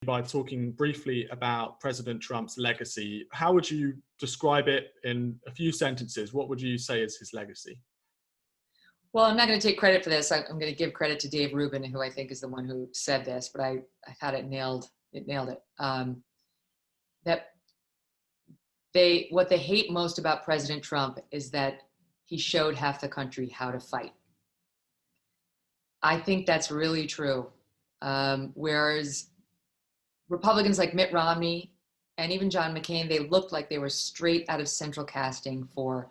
by talking briefly about President Trump's legacy. How would you describe it in a few sentences? What would you say is his legacy? Well, I'm not going to take credit for this. I'm going to give credit to Dave Rubin, who I think is the one who said this, but I thought it nailed it. That what they hate most about President Trump is that he showed half the country how to fight. I think that's really true. Whereas Republicans like Mitt Romney and even John McCain, they looked like they were straight out of central casting for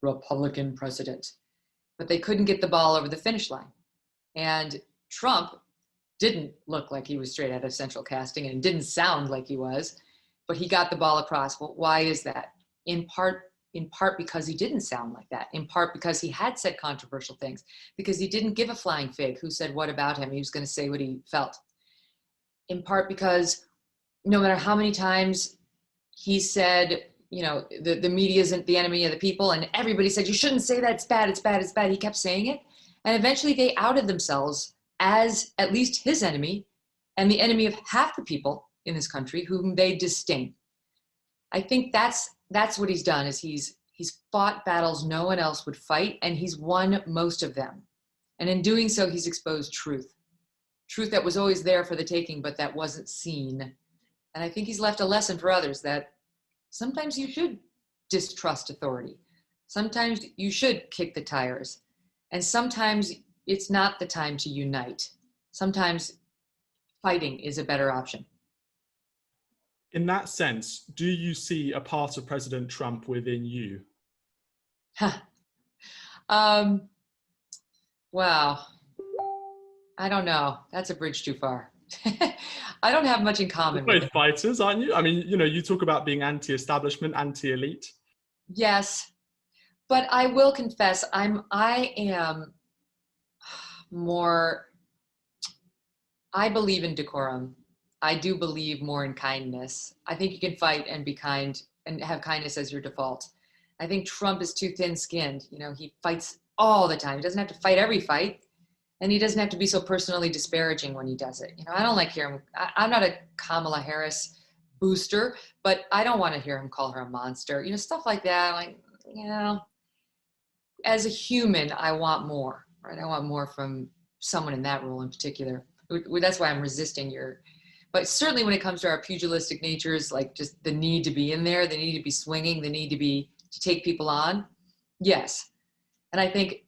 Republican president, but they couldn't get the ball over the finish line. And Trump didn't look like he was straight out of central casting and didn't sound like he was, but he got the ball across. Well, why is that? In part because he didn't sound like that. In part because he had said controversial things, because he didn't give a flying fig who said what about him. He was going to say what he felt. In part because no matter how many times he said, the media isn't the enemy of the people, and everybody said, you shouldn't say that, it's bad, it's bad, it's bad. He kept saying it. And eventually they outed themselves as at least his enemy and the enemy of half the people in this country whom they disdain. I think that's what he's done, is he's fought battles no one else would fight, and he's won most of them. And in doing so, he's exposed truth that was always there for the taking, but that wasn't seen. And I think he's left a lesson for others that sometimes you should distrust authority. Sometimes you should kick the tires. And sometimes it's not the time to unite. Sometimes fighting is a better option. In that sense, do you see a part of President Trump within you? Wow. I don't know. That's a bridge too far. I don't have much in common You're with both him. fighters, aren't you? I mean, you talk about being anti-establishment, anti-elite. Yes, but I will confess, I am more, I believe in decorum. I do believe more in kindness. I think you can fight and be kind and have kindness as your default. I think Trump is too thin-skinned. He fights all the time. He doesn't have to fight every fight. And he doesn't have to be so personally disparaging when he does it. I don't like hearing, I'm not a Kamala Harris booster, but I don't want to hear him call her a monster. Stuff like that. As a human, I want more, right? I want more from someone in that role in particular. That's why I'm resisting but certainly when it comes to our pugilistic natures, like just the need to be in there, the need to be swinging, the need to take people on. Yes. And I think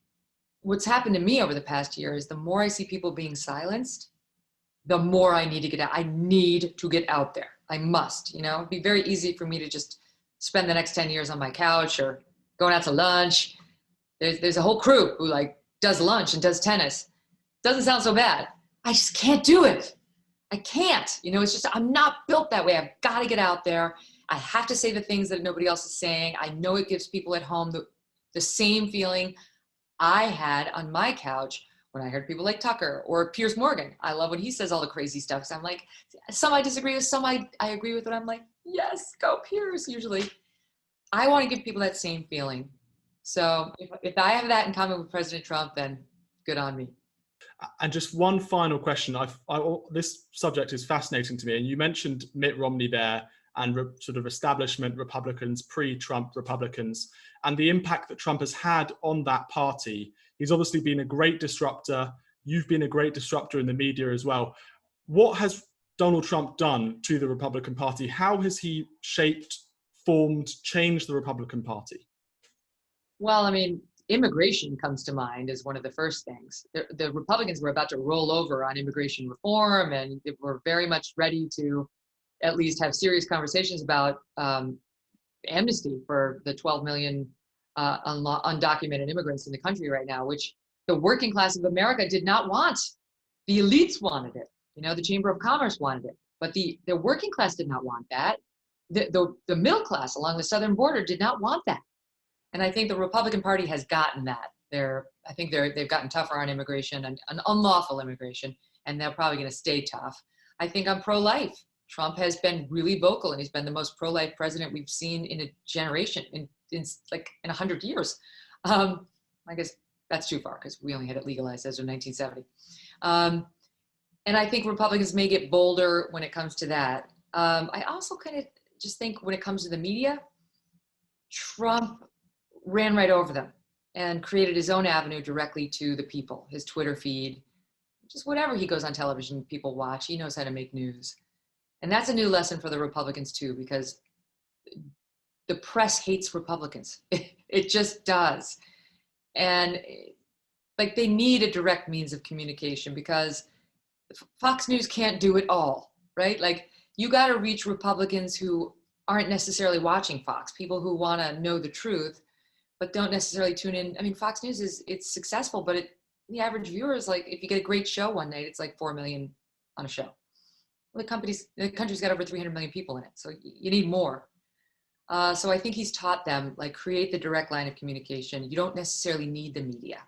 what's happened to me over the past year is the more I see people being silenced, the more I need to get out. I need to get out there. I must, it'd be very easy for me to just spend the next 10 years on my couch or going out to lunch. There's a whole crew who does lunch and does tennis. Doesn't sound so bad. I just can't do it. I can't, it's just, I'm not built that way. I've got to get out there. I have to say the things that nobody else is saying. I know it gives people at home the same feeling I had on my couch when I heard people like Tucker or Piers Morgan. I love when he says all the crazy stuff. So I'm like, some I disagree with, some I agree with, but I'm like, yes, go Piers, usually. I want to give people that same feeling. So if I have that in common with President Trump, then good on me. And just one final question. This subject is fascinating to me. And you mentioned Mitt Romney there and sort of establishment Republicans, pre-Trump Republicans, and the impact that Trump has had on that party. He's obviously been a great disruptor. You've been a great disruptor in the media as well. What has Donald Trump done to the Republican Party? How has he shaped, formed, changed the Republican Party? Well, immigration comes to mind as one of the first things. The Republicans were about to roll over on immigration reform, and they were very much ready to at least have serious conversations about amnesty for the 12 million undocumented immigrants in the country right now, which the working class of America did not want. The elites wanted it. The Chamber of Commerce wanted it, but the working class did not want that. The middle class along the southern border did not want that. And I think the Republican Party has gotten that. They've gotten tougher on immigration and unlawful immigration, and they're probably going to stay tough. I think I'm pro-life. Trump has been really vocal, and he's been the most pro-life president we've seen in a generation, in 100 years. I guess that's too far because we only had it legalized as of 1970. And I think Republicans may get bolder when it comes to that. I also kind of just think when it comes to the media, Trump ran right over them and created his own avenue directly to the people, his Twitter feed, just whatever he goes on television, people watch. He knows how to make news. And that's a new lesson for the Republicans too, because the press hates Republicans. It just does. And like they need a direct means of communication because Fox News can't do it all, right? Like you got to reach Republicans who aren't necessarily watching Fox, people who want to know the truth, but don't necessarily tune in. I mean, Fox News it's successful, but the average viewer is like, if you get a great show one night, it's like 4 million on a show. Well, the country's got over 300 million people in it. So you need more. So I think he's taught them, like, create the direct line of communication. You don't necessarily need the media.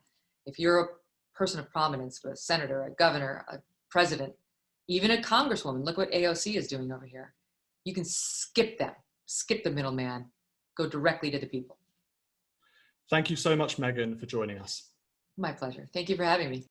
If you're a person of prominence, a senator, a governor, a president, even a congresswoman, look what AOC is doing over here. You can skip them, skip the middleman, go directly to the people. Thank you so much, Megyn, for joining us. My pleasure. Thank you for having me.